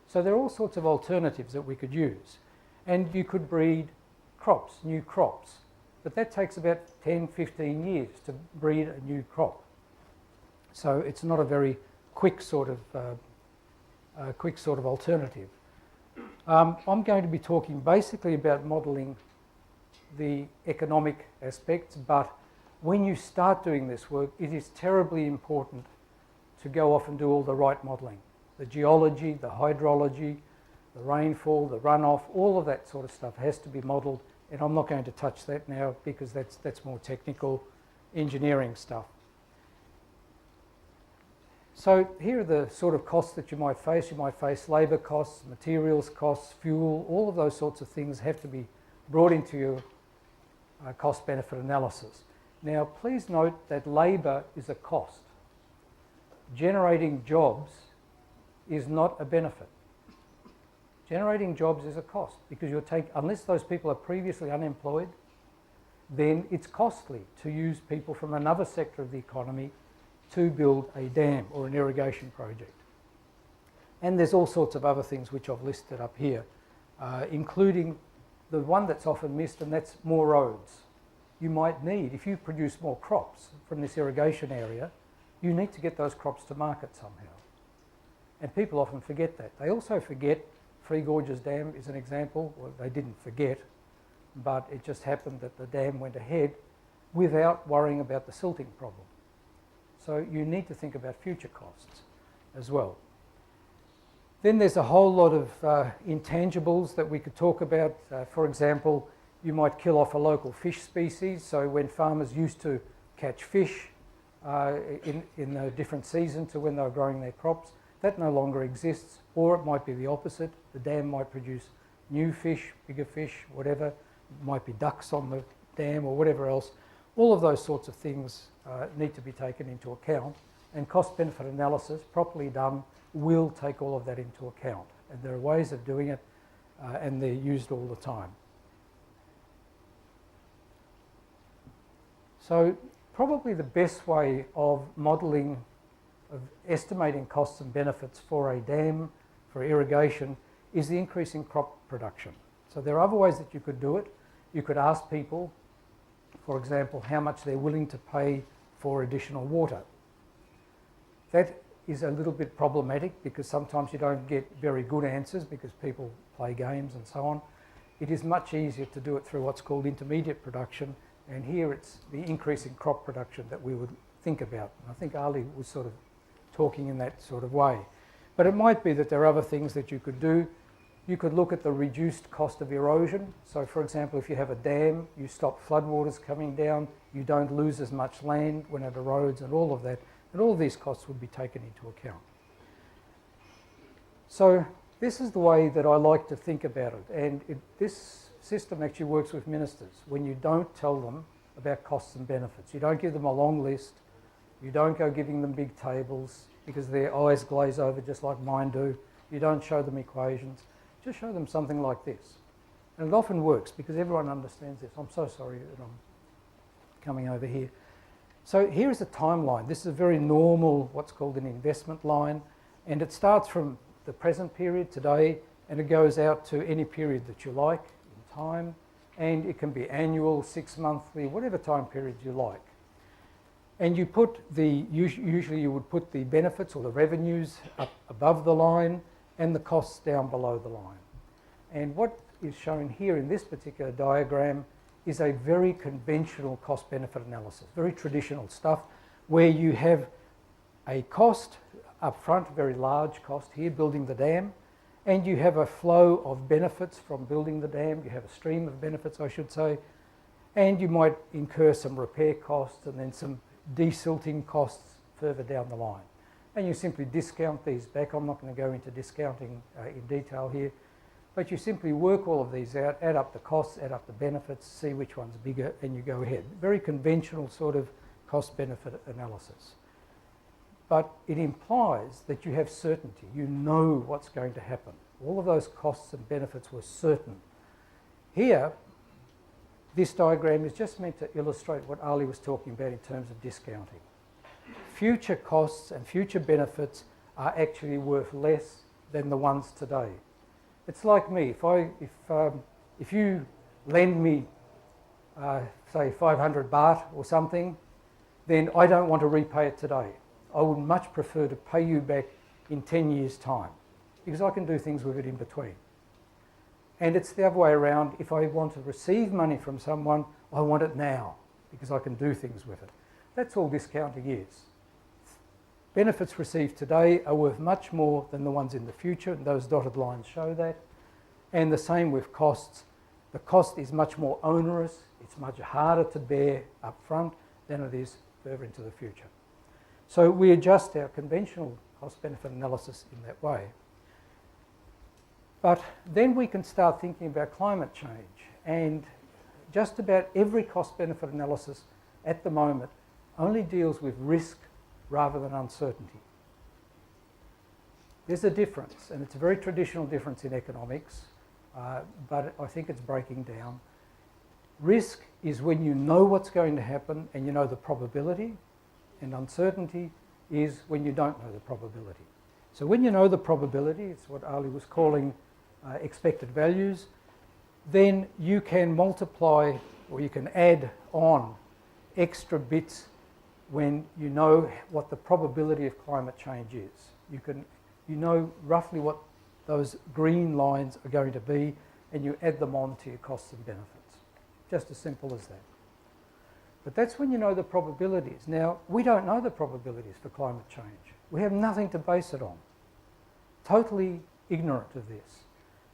So there are all sorts of alternatives that we could use. And you could breed crops, new crops. But that takes about 10, 15 years to breed a new crop. So it's not a very quick sort of alternative. I'm going to be talking basically about modelling the economic aspects, but when you start doing this work, it is terribly important to go off and do all the right modelling. The geology, the hydrology, the rainfall, the runoff, all of that sort of stuff has to be modelled, and I'm not going to touch that now because that's more technical engineering stuff. So here are the sort of costs that you might face. You might face labour costs, materials costs, fuel, all of those sorts of things have to be brought into your cost-benefit analysis. Now, please note that labour is a cost. Generating jobs is not a benefit. Generating jobs is a cost because unless those people are previously unemployed, then it's costly to use people from another sector of the economy to build a dam or an irrigation project. And there's all sorts of other things which I've listed up here, including the one that's often missed, and that's more roads. You might need, if you produce more crops from this irrigation area, you need to get those crops to market somehow. And people often forget that. They also forget, Three Gorges Dam is an example. Well, they didn't forget, but it just happened that the dam went ahead without worrying about the silting problem. So you need to think about future costs as well. Then there's a whole lot of intangibles that we could talk about. For example, you might kill off a local fish species. So when farmers used to catch fish in a different season to when they were growing their crops, that no longer exists. Or it might be the opposite. The dam might produce new fish, bigger fish, whatever. It might be ducks on the dam or whatever else. All of those sorts of things need to be taken into account, and cost-benefit analysis, properly done, will take all of that into account. And there are ways of doing it, and they're used all the time. So probably the best way of modelling, of estimating costs and benefits for a dam, for irrigation, is the increase in crop production. So there are other ways that you could do it. You could ask people, for example, how much they're willing to pay for additional water. That is a little bit problematic because sometimes you don't get very good answers because people play games and so on. It is much easier to do it through what's called intermediate production, and here it's the increase in crop production that we would think about. And I think Ali was sort of talking in that sort of way. But it might be that there are other things that you could do. You could look at the reduced cost of erosion. So for example, if you have a dam, you stop floodwaters coming down, you don't lose as much land when it erodes and all of that. And all of these costs would be taken into account. So this is the way that I like to think about it. And this system actually works with ministers when you don't tell them about costs and benefits. You don't give them a long list. You don't go giving them big tables because their eyes glaze over just like mine do. You don't show them equations. Just show them something like this. And it often works because everyone understands this. I'm so sorry that I'm coming over here. So here is a timeline. This is a very normal, what's called an investment line, and it starts from the present period, today, and it goes out to any period that you like in time, and it can be annual, 6 monthly, whatever time period you like. And you put usually you would put the benefits or the revenues up above the line and the costs down below the line. And what is shown here in this particular diagram is a very conventional cost-benefit analysis, very traditional stuff, where you have a cost up front, a very large cost here, building the dam, and you have a flow of benefits from building the dam. You have a stream of benefits, I should say, and you might incur some repair costs and then some desilting costs further down the line. And you simply discount these back. I'm not going to go into discounting in detail here, but you simply work all of these out, add up the costs, add up the benefits, see which one's bigger, and you go ahead. Very conventional sort of cost-benefit analysis. But it implies that you have certainty. You know what's going to happen. All of those costs and benefits were certain. Here, this diagram is just meant to illustrate what Ali was talking about in terms of discounting. Future costs and future benefits are actually worth less than the ones today. It's like me. If you lend me, say, 500 baht or something, then I don't want to repay it today. I would much prefer to pay you back in 10 years' time because I can do things with it in between. And it's the other way around. If I want to receive money from someone, I want it now because I can do things with it. That's all discounting is. Benefits received today are worth much more than the ones in the future, and those dotted lines show that. And the same with costs. The cost is much more onerous, it's much harder to bear up front than it is further into the future. So we adjust our conventional cost-benefit analysis in that way. But then we can start thinking about climate change, and just about every cost-benefit analysis at the moment only deals with risk rather than uncertainty. There's a difference, and it's a very traditional difference in economics, but I think it's breaking down. Risk is when you know what's going to happen and you know the probability, and uncertainty is when you don't know the probability. So when you know the probability, it's what Ali was calling expected values, then you can multiply or you can add on extra bits when you know what the probability of climate change is. You know roughly what those green lines are going to be, and you add them on to your costs and benefits. Just as simple as that. But that's when you know the probabilities. Now, we don't know the probabilities for climate change. We have nothing to base it on. Totally ignorant of this.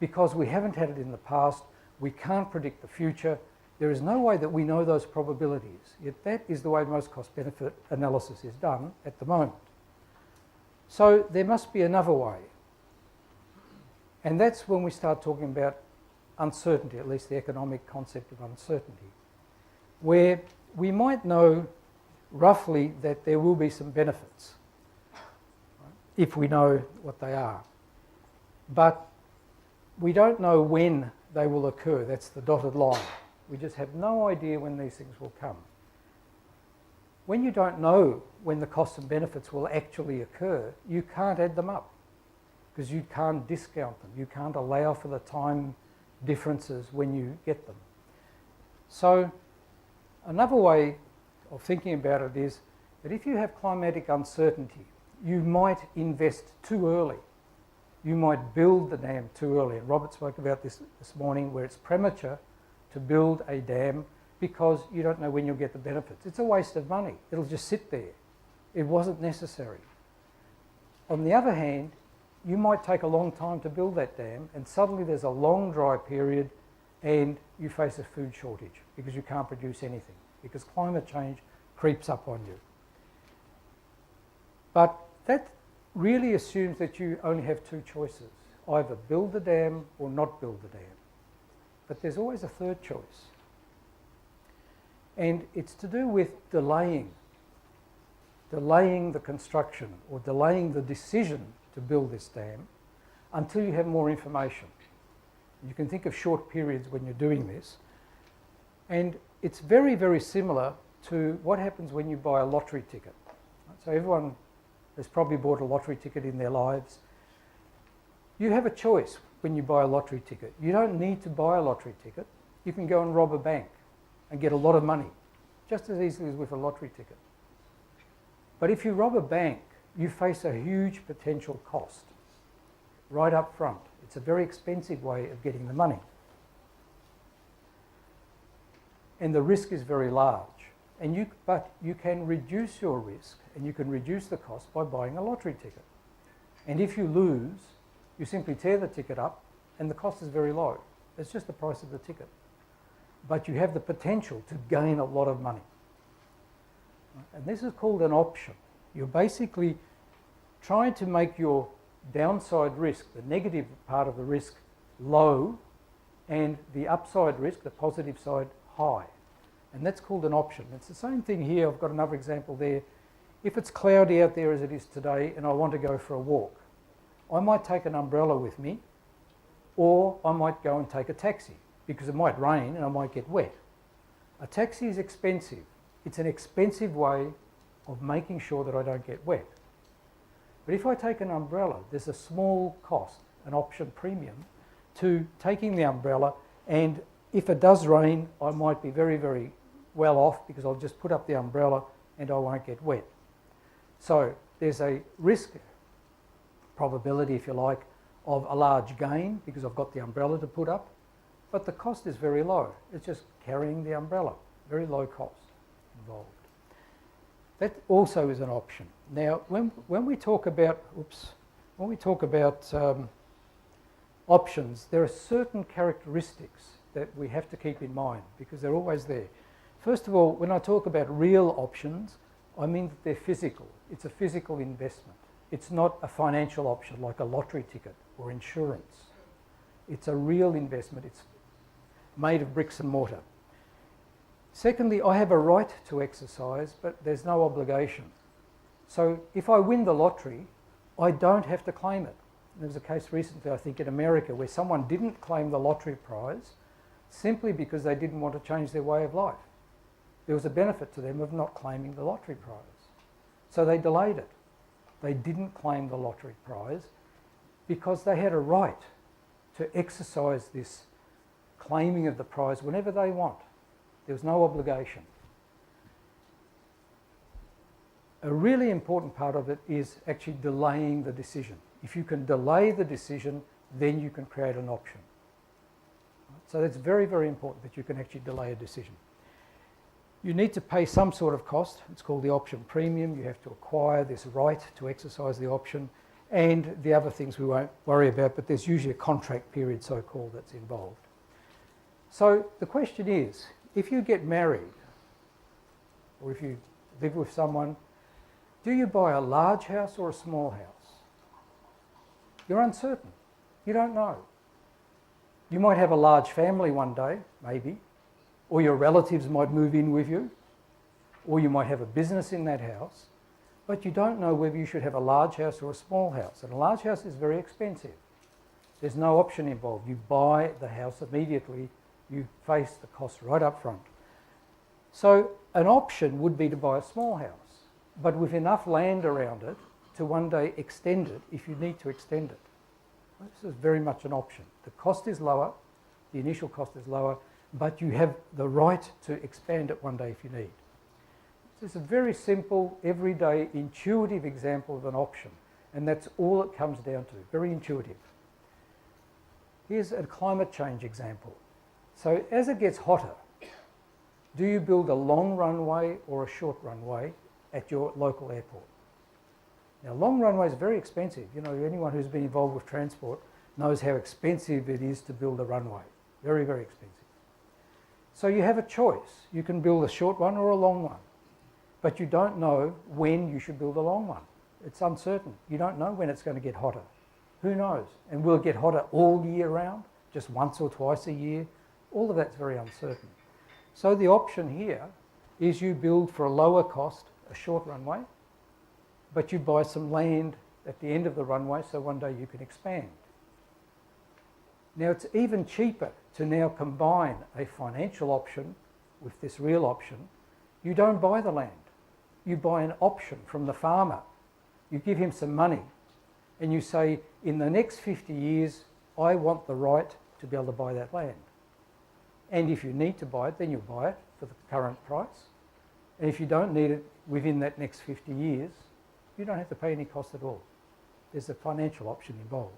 Because we haven't had it in the past, we can't predict the future. There is no way that we know those probabilities. Yet that is the way most cost-benefit analysis is done at the moment. So there must be another way. And that's when we start talking about uncertainty, at least the economic concept of uncertainty, where we might know roughly that there will be some benefits, right, if we know what they are. But we don't know when they will occur. That's the dotted line. We just have no idea when these things will come. When you don't know when the costs and benefits will actually occur, you can't add them up because you can't discount them. You can't allow for the time differences when you get them. So another way of thinking about it is that if you have climatic uncertainty, you might invest too early. You might build the dam too early. And Robert spoke about this morning, where it's premature to build a dam because you don't know when you'll get the benefits. It's a waste of money. It'll just sit there. It wasn't necessary. On the other hand, you might take a long time to build that dam, and suddenly there's a long dry period and you face a food shortage because you can't produce anything, because climate change creeps up on you. But that really assumes that you only have two choices, either build the dam or not build the dam. But there's always a third choice. And it's to do with delaying the construction or delaying the decision to build this dam until you have more information. You can think of short periods when you're doing this. And it's very, very similar to what happens when you buy a lottery ticket. So everyone has probably bought a lottery ticket in their lives. You have a choice when you buy a lottery ticket. You don't need to buy a lottery ticket. You can go and rob a bank and get a lot of money, just as easily as with a lottery ticket. But if you rob a bank, you face a huge potential cost right up front. It's a very expensive way of getting the money. And the risk is very large. But you can reduce your risk and you can reduce the cost by buying a lottery ticket. And if you lose, you simply tear the ticket up and the cost is very low. It's just the price of the ticket. But you have the potential to gain a lot of money. And this is called an option. You're basically trying to make your downside risk, the negative part of the risk, low, and the upside risk, the positive side, high. And that's called an option. It's the same thing here. I've got another example there. If it's cloudy out there as it is today and I want to go for a walk, I might take an umbrella with me, or I might go and take a taxi because it might rain and I might get wet. A taxi is expensive. It's an expensive way of making sure that I don't get wet. But if I take an umbrella, there's a small cost, an option premium, to taking the umbrella, and if it does rain, I might be very, very well off because I'll just put up the umbrella and I won't get wet. So there's a risk probability, if you like, of a large gain because I've got the umbrella to put up, but the cost is very low. It's just carrying the umbrella, very low cost involved. That also is an option. Now, when we talk about, options, there are certain characteristics that we have to keep in mind because they're always there. First of all, when I talk about real options, I mean that they're physical. It's a physical investment. It's not a financial option like a lottery ticket or insurance. It's a real investment. It's made of bricks and mortar. Secondly, I have a right to exercise, but there's no obligation. So if I win the lottery, I don't have to claim it. There was a case recently, I think, in America where someone didn't claim the lottery prize simply because they didn't want to change their way of life. There was a benefit to them of not claiming the lottery prize. So they delayed it. They didn't claim the lottery prize because they had a right to exercise this claiming of the prize whenever they want. There was no obligation. A really important part of it is actually delaying the decision. If you can delay the decision, then you can create an option. So that's very, very important that you can actually delay a decision. You need to pay some sort of cost. It's called the option premium. You have to acquire this right to exercise the option, and the other things we won't worry about, but there's usually a contract period, so-called, that's involved. So the question is, if you get married, or if you live with someone, do you buy a large house or a small house? You're uncertain. You don't know. You might have a large family one day, maybe, or your relatives might move in with you, or you might have a business in that house, but you don't know whether you should have a large house or a small house. And a large house is very expensive. There's no option involved. You buy the house immediately. You face the cost right up front. So an option would be to buy a small house, but with enough land around it to one day extend it if you need to extend it. This is very much an option. The cost is lower, the initial cost is lower, but you have the right to expand it one day if you need. This is a very simple, everyday, intuitive example of an option, and that's all it comes down to, very intuitive. Here's a climate change example. So as it gets hotter, do you build a long runway or a short runway at your local airport? Now, long runway is very expensive. You know, anyone who's been involved with transport knows how expensive it is to build a runway. Very, very expensive. So you have a choice. You can build a short one or a long one, but you don't know when you should build a long one. It's uncertain. You don't know when it's going to get hotter. Who knows? And will it get hotter all year round, just once or twice a year? All of that's very uncertain. So the option here is you build for a lower cost a short runway, but you buy some land at the end of the runway so one day you can expand. Now it's even cheaper to now combine a financial option with this real option. You don't buy the land. You buy an option from the farmer. You give him some money and you say, in the next 50 years, I want the right to be able to buy that land. And if you need to buy it, then you'll buy it for the current price. And if you don't need it within that next 50 years, you don't have to pay any cost at all. There's a financial option involved.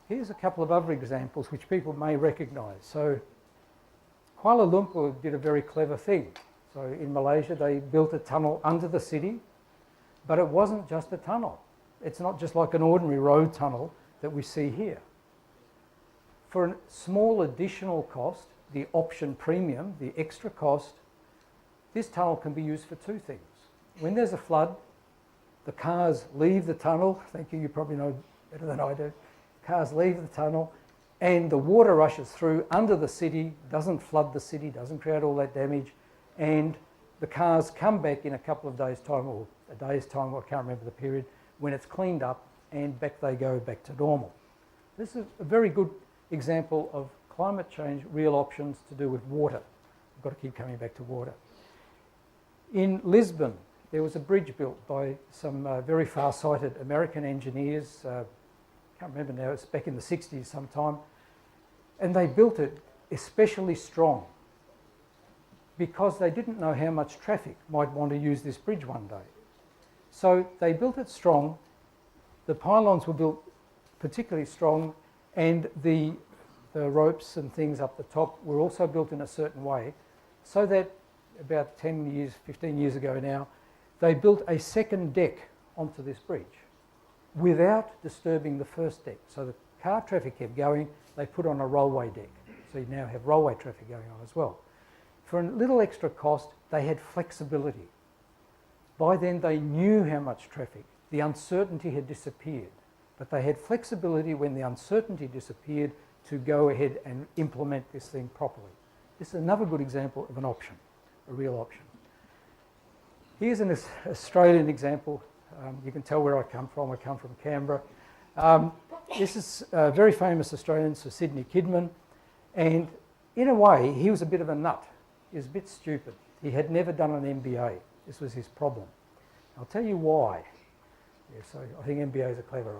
Here's a couple of other examples which people may recognise. So Kuala Lumpur did a very clever thing. So in Malaysia, they built a tunnel under the city, but it wasn't just a tunnel. It's not just like an ordinary road tunnel that we see here. For a small additional cost, the option premium, the extra cost, this tunnel can be used for two things. When there's a flood, the cars leave the tunnel. Thank you, you probably know better than I do. Cars leave the tunnel and the water rushes through under the city, doesn't flood the city, doesn't create all that damage, and the cars come back in a couple of days' time, or a day's time, I can't remember the period, when it's cleaned up and back they go back to normal. This is a very good example of climate change, real options to do with water. I've got to keep coming back to water. In Lisbon, there was a bridge built by some very far-sighted American engineers. Can't remember now, it's back in the 60s sometime. And they built it especially strong because they didn't know how much traffic might want to use this bridge one day. So they built it strong. The pylons were built particularly strong, and the ropes and things up the top were also built in a certain way, so that about 10 years, 15 years ago now, they built a second deck onto this bridge without disturbing the first deck. So the car traffic kept going, they put on a rollway deck. So you now have rollway traffic going on as well. For a little extra cost, they had flexibility. By then they knew how much traffic, the uncertainty had disappeared, but they had flexibility when the uncertainty disappeared to go ahead and implement this thing properly. This is another good example of an option, a real option. Here's an Australian example. You can tell where I come from. I come from Canberra. This is a very famous Australian, Sir Sidney Kidman, and in a way he was a bit of a nut. He was a bit stupid. He had never done an MBA. This was his problem. I'll tell you why. Yeah, so I think MBAs are clever,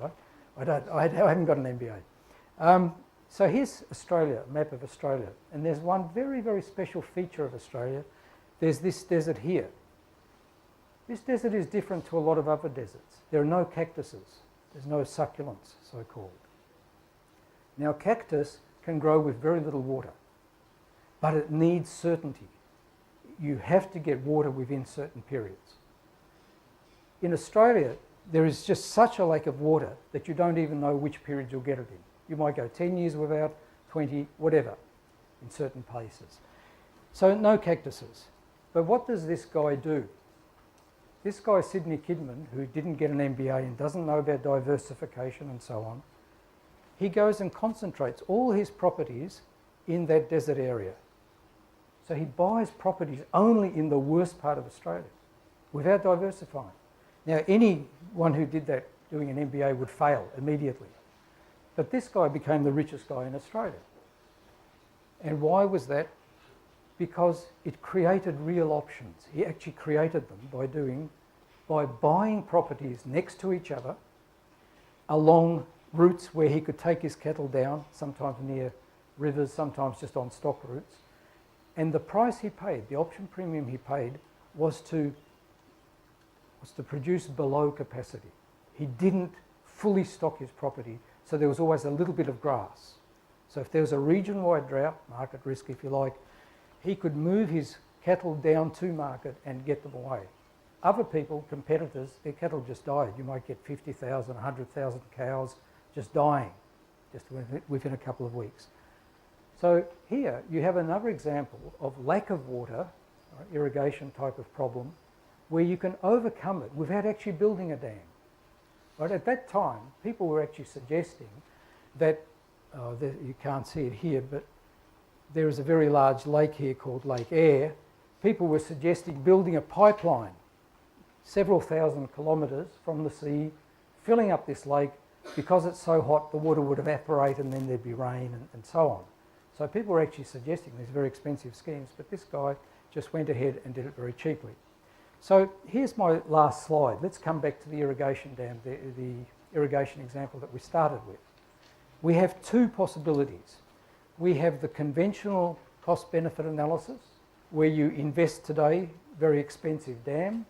right? I haven't got an MBA. So here's Australia, a map of Australia, and there's one very, very special feature of Australia. There's this desert here. This desert is different to a lot of other deserts. There are no cactuses. There's no succulents, so-called. Now, cactus can grow with very little water, but it needs certainty. You have to get water within certain periods. In Australia, there is just such a lack of water that you don't even know which period you'll get it in. You might go 10 years without, 20, whatever, in certain places. So no cactuses. But what does this guy do? This guy, Sidney Kidman, who didn't get an MBA and doesn't know about diversification and so on, he goes and concentrates all his properties in that desert area. So he buys properties only in the worst part of Australia without diversifying. Now, anyone who did that doing an MBA would fail immediately. But this guy became the richest guy in Australia. And why was that? Because it created real options. He actually created them by buying properties next to each other along routes where he could take his cattle down, sometimes near rivers, sometimes just on stock routes. And the price he paid, the option premium he paid, was to produce below capacity. He didn't fully stock his property, so there was always a little bit of grass. So if there was a region-wide drought, market risk if you like, he could move his cattle down to market and get them away. Other people, competitors, their cattle just died. You might get 50,000, 100,000 cows just dying just within a couple of weeks. So here you have another example of lack of water, irrigation type of problem, where you can overcome it without actually building a dam. Right? At that time, people were actually suggesting that, you can't see it here, but there is a very large lake here called Lake Eyre. People were suggesting building a pipeline several thousand kilometres from the sea, filling up this lake. Because it's so hot, the water would evaporate and then there'd be rain and so on. So people were actually suggesting these very expensive schemes, but this guy just went ahead and did it very cheaply. So here's my last slide. Let's come back to the irrigation dam, the irrigation example that we started with. We have two possibilities. We have the conventional cost-benefit analysis, where you invest today, very expensive dam,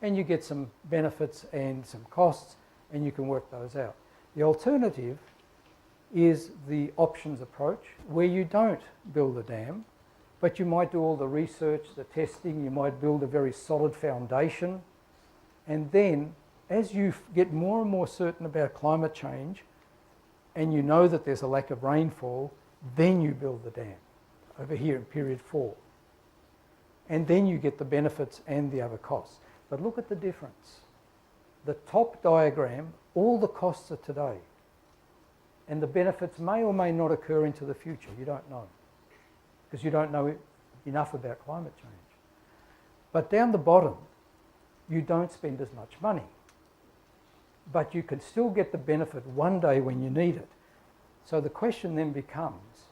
and you get some benefits and some costs, and you can work those out. The alternative is the options approach, where you don't build a dam, but you might do all the research, the testing, you might build a very solid foundation, and then as you get more and more certain about climate change, and you know that there's a lack of rainfall, then you build the dam over here in period 4. And then you get the benefits and the other costs. But look at the difference. The top diagram, all the costs are today. And the benefits may or may not occur into the future. You don't know. Because you don't know enough about climate change. But down the bottom, you don't spend as much money. But you can still get the benefit one day when you need it. So the question then becomes,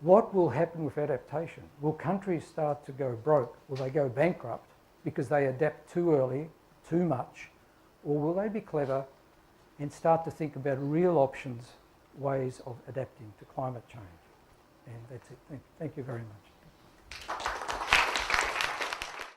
what will happen with adaptation? Will countries start to go broke? Will they go bankrupt? because they adapt too early, too much, or will they be clever and start to think about real options, ways of adapting to climate change? And that's it. Thank you very much.